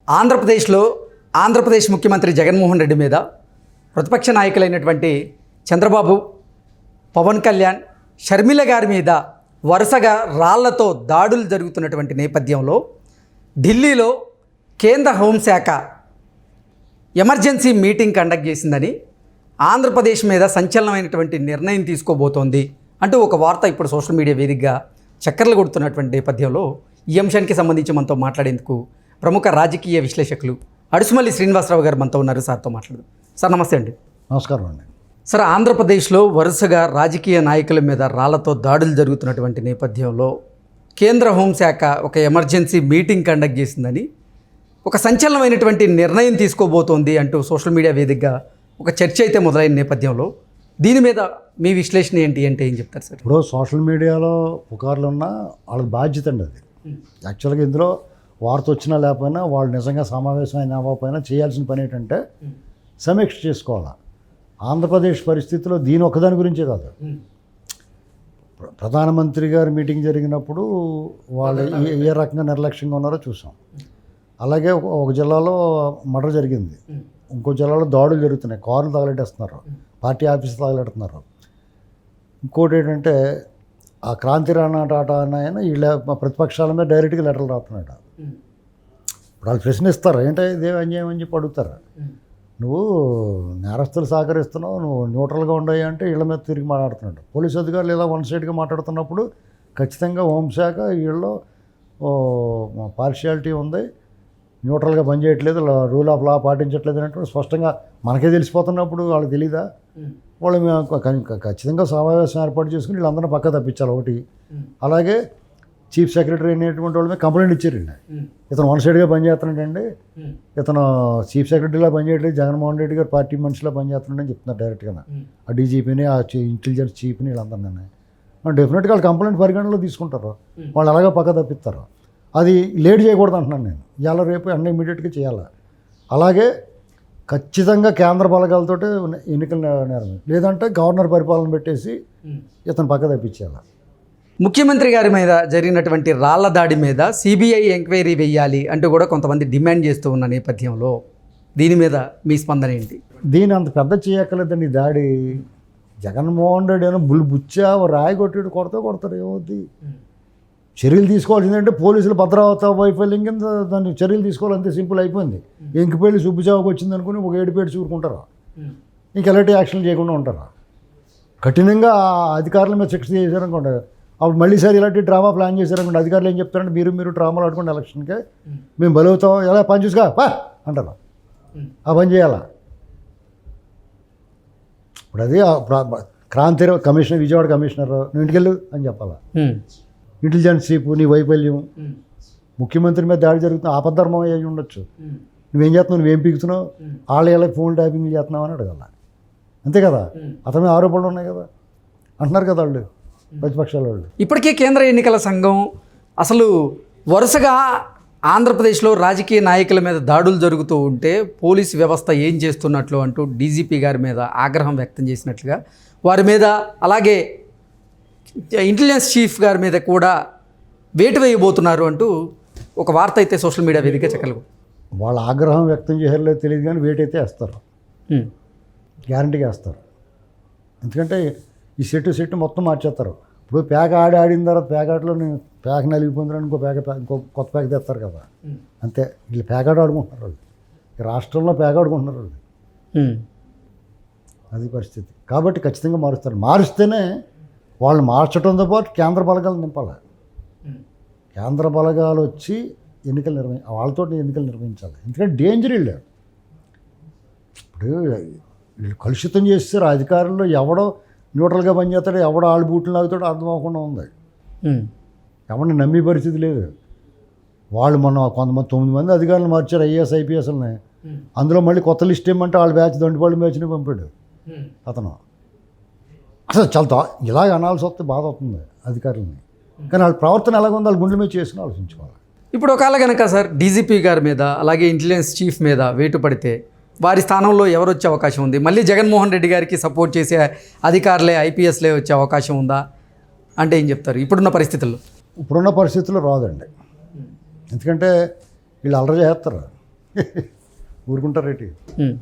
ఆంధ్రప్రదేశ్ ముఖ్యమంత్రి జగన్మోహన్ రెడ్డి మీద ప్రతిపక్ష నాయకులైనటువంటి చంద్రబాబు, పవన్ కళ్యాణ్, షర్మిల గారి మీద వరుసగా రాళ్లతో దాడులు జరుగుతున్నటువంటి నేపథ్యంలో ఢిల్లీలో కేంద్ర హోంశాఖ ఎమర్జెన్సీ మీటింగ్ కండక్ట్ చేసిందని, ఆంధ్రప్రదేశ్ మీద సంచలనమైనటువంటి నిర్ణయం తీసుకోబోతోంది అంటూ ఒక వార్త ఇప్పుడు సోషల్ మీడియా వేదికగా చక్కర్లు కొడుతున్నటువంటి నేపథ్యంలో ఈ అంశానికి సంబంధించి మనతో మాట్లాడేందుకు ప్రముఖ రాజకీయ విశ్లేషకులు అడుసుమల్లి శ్రీనివాసరావు గారు మనతో ఉన్నారు. సార్తో మాట్లాడదాం. సార్ నమస్తే అండి. నమస్కారం అండి. సార్, ఆంధ్రప్రదేశ్లో వరుసగా రాజకీయ నాయకుల మీద రాళ్లతో దాడులు జరుగుతున్నటువంటి నేపథ్యంలో కేంద్ర హోంశాఖ ఒక ఎమర్జెన్సీ మీటింగ్ కండక్ట్ చేసిందని, ఒక సంచలనమైనటువంటి నిర్ణయం తీసుకోబోతోంది అంటూ సోషల్ మీడియా వేదికగా ఒక చర్చ అయితే మొదలైన నేపథ్యంలో దీని మీద మీ విశ్లేషణ ఏంటి అంటే ఏం చెప్తారు సార్? ఇప్పుడు సోషల్ మీడియాలో పుకార్లు ఉన్నా వాళ్ళకి బాధ్యత అండి అది. యాక్చువల్గా ఇందులో వార్త వచ్చినా లేకపోయినా వాళ్ళు నిజంగా సమావేశం అయినా అవ్వకపోయినా చేయాల్సిన పని ఏంటంటే సమీక్ష చేసుకోవాలి. ఆంధ్రప్రదేశ్ పరిస్థితిలో దీని ఒక్కదాని గురించే కాదు, ప్రధానమంత్రి గారి మీటింగ్ జరిగినప్పుడు వాళ్ళు ఏ రకంగా నిర్లక్ష్యంగా ఉన్నారో చూసాం. అలాగే ఒక జిల్లాలో మర్డర్ జరిగింది, ఇంకో జిల్లాలో దాడులు జరుగుతున్నాయి, కార్లు తగలెట్టేస్తున్నారు, పార్టీ ఆఫీసులు తగలెడుతున్నారు. ఇంకోటి ఏంటంటే ఆ క్రాంతి రాణా టాటా ఆయన వీళ్ళ ప్రతిపక్షాల మీద డైరెక్ట్గా లెటర్లు రాస్తున్నాడు. ఇప్పుడు వాళ్ళు ప్రశ్నిస్తారు, ఏంటో ఇదే అన్యాయం అని చెప్పి అడుగుతారు. నువ్వు నేరస్తులు సహకరిస్తున్నావు, నువ్వు న్యూట్రల్గా ఉండవు అంటే వీళ్ళ మీద తిరిగి మాట్లాడుతున్నాడు. పోలీసు అధికారులు ఇలా వన్ సైడ్గా మాట్లాడుతున్నప్పుడు ఖచ్చితంగా హోంశాఖ వీళ్ళు పార్షియాలిటీ ఉంది, న్యూట్రల్గా పనిచేయట్లేదు, రూల్ ఆఫ్ లా పాటించట్లేదు అన్నట్టు స్పష్టంగా మనకే తెలిసిపోతున్నప్పుడు వాళ్ళకి తెలీదా? వాళ్ళు ఖచ్చితంగా సమావేశం ఏర్పాటు చేసుకుని వీళ్ళందరినీ పక్క తప్పించాలి ఒకటి. అలాగే చీఫ్ సెక్రటరీ అనేటువంటి వాళ్ళ మీద కంప్లైంట్ ఇచ్చారండి, ఇతను వన్ సైడ్గా పనిచేస్తున్నాడండి, ఇతను చీఫ్ సెక్రటరీలా పనిచేయట్లేదు, జగన్మోహన్ రెడ్డి గారు పార్టీ మనిషిలా పనిచేస్తున్నాడని చెప్తున్నారు డైరెక్ట్గా. ఆ డీజీపీని, ఆ ఇంటెలిజెన్స్ చీఫ్ని వీళ్ళందరినీ డెఫినెట్గా వాళ్ళు కంప్లైంట్ పరిగణనలో తీసుకుంటారు, వాళ్ళు అలాగే పక్క తప్పిస్తారు. అది లేట్ చేయకూడదు అంటున్నాను నేను. ఇవాళ రేపు అన్నీ ఇమీడియట్గా చేయాలి. అలాగే ఖచ్చితంగా కేంద్ర బలగాలతో ఎన్నికలు నేరం, లేదంటే గవర్నర్ పరిపాలన పెట్టేసి ఇతను పక్క తప్పించేయాలి. ముఖ్యమంత్రి గారి మీద జరిగినటువంటి రాళ్ల దాడి మీద సిబిఐ ఎంక్వైరీ వేయాలి అంటూ కూడా కొంతమంది డిమాండ్ చేస్తూ ఉన్న నేపథ్యంలో దీని మీద మీ స్పందన ఏంటి? దీని అంత పెద్ద చేయక్కర్లేదండి దాడి. జగన్మోహన్ రెడ్డి అయినా బుచ్చా రాయి కొట్టాడు, కొడతారు, ఏమవుద్ది? చర్యలు తీసుకోవాల్సిందంటే పోలీసులు భద్రతా వైఫల్యం కింద దాన్ని చర్యలు తీసుకోవాలంతే, సింపుల్ అయిపోయింది. ఎంకిపల్లి సుబ్బుచావుకు వచ్చింది అనుకుని ఒక ఏడుపేడు చూరుకుంటారు, ఇంక ఎలాంటి యాక్షన్ చేయకుండా ఉంటారు. కఠినంగా అధికారుల మీద శిక్ష చేశారనుకోండి, అప్పుడు మళ్ళీ సార్ ఇలాంటి డ్రామా ప్లాన్ చేశారనుకోండి, అధికారులు ఏం చెప్తారంటే మీరు డ్రామాలు ఆడుకోండి, ఎలక్షన్కే మేము బలవుతాం, ఎలా పని చూసుకో పా అంటారు. ఆ పని చేయాలా? ఇప్పుడు అది క్రాంతి కమిషనర్, విజయవాడ కమిషనర్ నువ్వు ఇంటికెళ్ళు అని చెప్పాలా? ఇంటెలిజెన్స్ చీఫ్ నీ వైఫల్యం, ముఖ్యమంత్రి మీద దాడి జరుగుతున్న ఆపద్ధర్మం అయ్యి ఉండొచ్చు, నువ్వేం చేస్తున్నావు, నువ్వేం పీకుతున్నావు, వాళ్ళ ఫోన్ ట్యాపింగ్ చేస్తున్నావు అని అడగాల. అంతే కదా, అతని మీద ఆరోపణలు ఉన్నాయి కదా అంటున్నారు కదా వాళ్ళు ప్రతిపక్షాల వాళ్ళు. ఇప్పటికే కేంద్ర ఎన్నికల సంఘం అసలు వరుసగా ఆంధ్రప్రదేశ్లో రాజకీయ నాయకుల మీద దాడులు జరుగుతూ ఉంటే పోలీసు వ్యవస్థ ఏం చేస్తున్నట్లు అంటూ డీజీపీ గారి మీద ఆగ్రహం వ్యక్తం చేసినట్లుగా, వారి మీద అలాగే ఇంటెలిజెన్స్ చీఫ్ గారి మీద కూడా వేటు వేయబోతున్నారు అంటూ ఒక వార్త అయితే సోషల్ మీడియా వేదిక చెక్కలు. వాళ్ళ ఆగ్రహం వ్యక్తం చేయాలో తెలియదు కానీ వేటు అయితే వేస్తారు, గ్యారంటీగా వేస్తారు. ఎందుకంటే ఈ సెట్ మొత్తం మార్చేస్తారు. ఇప్పుడు పేక ఆడిన తర్వాత పేకాటలో పేక నలిగిపోయిందని ఇంకో కొత్త పేక తెస్తారు కదా, అంతే. వీళ్ళు పేకాట ఆడుకుంటున్నారు, వాళ్ళు ఈ రాష్ట్రంలో పేక ఆడుకుంటున్నారు వాళ్ళు, అది పరిస్థితి. కాబట్టి ఖచ్చితంగా మారుస్తారు. మారుస్తేనే వాళ్ళు మార్చడంతో పాటు కేంద్ర బలగాలు నింపాలి. కేంద్ర బలగాలు వచ్చి వాళ్ళతో ఎన్నికలు నిర్వహించాలి. ఎందుకంటే డేంజర్ వీళ్ళు. ఇప్పుడు వీళ్ళు కలుషితం చేస్తారు. అధికారుల్లో ఎవడో న్యూట్రల్గా పనిచేస్తాడో, ఎవడో ఆళ్ళు బూట్లు లాగుతాడో అర్థం అవ్వకుండా ఉంది. ఎవరిని నమ్మే పరిస్థితి లేదు. వాళ్ళు కొంతమంది 9 మంది అధికారులు మార్చారు, ఐఏఎస్ ఐపీఎస్లని. అందులో మళ్ళీ కొత్త లిస్ట్ ఏమంటే వాళ్ళ బ్యాచ్ దండిపాళ్ళు బ్యాచ్ని పంపాడు అతను. అసలు చాలా ఇలాగ అనాల్సి వస్తే బాధ అవుతుంది అధికారులని. కానీ వాళ్ళ ప్రవర్తన ఎలాగుందో వాళ్ళ గుండెల మీద చేసుకుని ఆలోచించుకోవాలి. ఇప్పుడు ఒకవేళ కనుక సార్ డీజీపీ గారి మీద అలాగే ఇంటెలిజెన్స్ చీఫ్ మీద వేటు పడితే వారి స్థానంలో ఎవరు వచ్చే అవకాశం ఉంది? మళ్ళీ జగన్మోహన్ రెడ్డి గారికి సపోర్ట్ చేసే అధికారులే, ఐపీఎస్లే వచ్చే అవకాశం ఉందా అంటే ఏం చెప్తారు ఇప్పుడున్న పరిస్థితుల్లో? రాదండి. ఎందుకంటే వీళ్ళు అల్లరి చేస్తారు. ఊరుకుంటారేటి ఉమ్.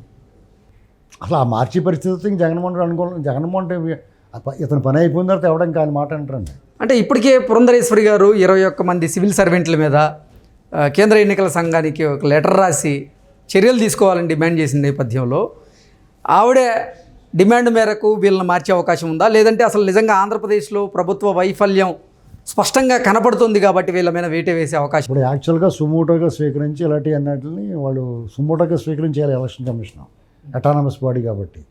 అసలు ఆ మార్చి పరిస్థితి జగన్మోహన్ రెడ్డి జగన్మోహన్ రెడ్డి ఇతని పని అయిపోయిన తర్వాత ఎవడం కాని మాట అంటారండి. అంటే ఇప్పటికే పురంధరేశ్వరి గారు 21 మంది సివిల్ సర్వెంట్ల మీద కేంద్ర ఎన్నికల సంఘానికి ఒక లెటర్ రాసి చర్యలు తీసుకోవాలని డిమాండ్ చేసిన నేపథ్యంలో ఆవిడే డిమాండ్ మేరకు వీళ్ళని మార్చే అవకాశం ఉందా, లేదంటే అసలు నిజంగా ఆంధ్రప్రదేశ్లో ప్రభుత్వ వైఫల్యం స్పష్టంగా కనపడుతుంది కాబట్టి వీళ్ళ మీద వేటే వేసే అవకాశం? ఇప్పుడు యాక్చువల్గా సుమోటోగా స్వీకరించి ఇలాంటి అన్నిటిని వాళ్ళు సుమోటోగా స్వీకరించాలి ఎలక్షన్ కమిషన్, అటానమస్ బాడీ కాబట్టి.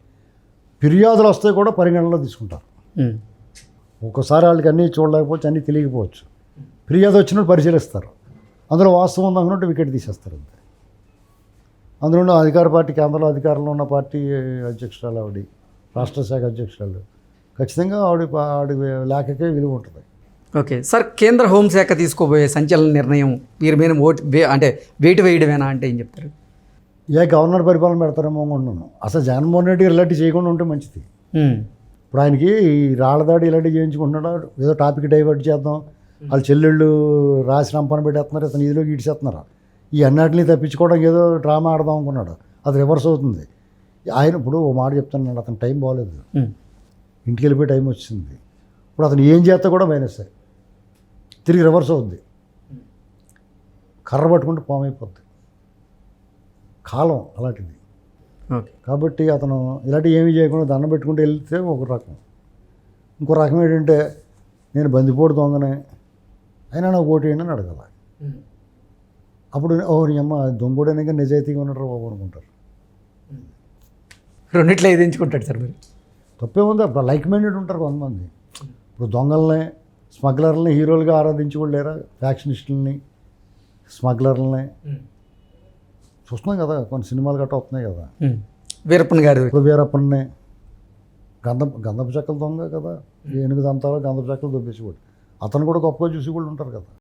ఫిర్యాదులు వస్తే కూడా పరిగణనలో తీసుకుంటారు. ఉమ్. ఒక్కోసారి వాళ్ళకి అన్నీ చూడలేకపోవచ్చు, అన్నీ తెలియకపోవచ్చు. ఫిర్యాదు వచ్చినట్టు పరిశీలిస్తారు, అందులో వాస్తవం ఉందనుకుంటే వికెట్ తీసేస్తారు అంతే. అందులో అధికార పార్టీ, కేంద్రంలో అధికారంలో ఉన్న పార్టీ అధ్యక్షురాలు ఆవిడ, రాష్ట్ర శాఖ అధ్యక్షురాలు, ఖచ్చితంగా ఆవిడ లేఖకే విలువ ఉంటుంది. ఓకే సార్, కేంద్ర హోంశాఖ తీసుకోబోయే సంచలన నిర్ణయం వీరి మీద అంటే వేటు వేయడమేనా అంటే ఏం చెప్తారు? ఏ గవర్నర్ పరిపాలన పెడతారేమో అనుకుంటున్నాను. అసలు జగన్మోహన్ రెడ్డి ఇలాంటివి చేయకుండా ఉంటే మంచిది. ఉమ్. ఇప్పుడు ఆయనకి ఈ రాళ్ళదాడి ఇలాంటివి చేయించుకుంటున్నాడు, ఏదో టాపిక్ డైవర్ట్ చేద్దాం, వాళ్ళ చెల్లెళ్ళు రాసి రంపన పెట్టేస్తున్నారు, ఇతను ఇదిలో గీడ్చేస్తున్నారు. ఈ అన్నిటిని తప్పించుకోవడానికి ఏదో డ్రామా ఆడదాం అనుకున్నాడు, అది రివర్స్ అవుతుంది. ఆయన ఇప్పుడు ఓ మాట చెప్తున్నాడు, అతను టైం బాగోలేదు, ఇంటికి వెళ్ళిపోయి టైం వచ్చింది. ఇప్పుడు అతను ఏం చేస్తా కూడా మైనస్ తిరిగి రివర్స్ అవుద్ది. కర్ర పట్టుకుంటే పాము అయిపోద్ది. కాలం అలాంటిది. ఓకే. కాబట్టి అతను ఇలాంటివి ఏమీ చేయకుండా దండం పెట్టుకుంటూ వెళ్తే ఒక రకం. ఇంకో రకం ఏంటంటే నేను బందిపోటు దొంగనే అయినా నాకు ఓటు వేయండి అని అడగాల. అప్పుడు నీ అమ్మ దొంగోడనే నిజాయితీగా ఉన్నాడు బాబు అనుకుంటారు. రెండిట్లో ఏది ఎంచుకుంటాడు సార్ మీరు? తప్పేముంది, అప్పుడు లైక్ మైండెడ్ ఉంటారు కొంతమంది. ఇప్పుడు దొంగల్ని, స్మగ్లర్లని హీరోలుగా ఆరాధించి కూడా లేరా, ఫ్యాక్షనిస్టులని, స్మగ్లర్లని చూస్తున్నాం కదా, కొన్ని సినిమాలు గట్రా వస్తున్నాయి కదా. వీరప్పన్ గారు, ఇప్పుడు వీరప్పన్ని గంధపు చెక్కలు దొంగ కదా, ఏనుగు దంతాలో గంధపు చెక్కలు దొబ్బేసి కూడా అతను కూడా గొప్పగా చూసి కూడా ఉంటారు కదా.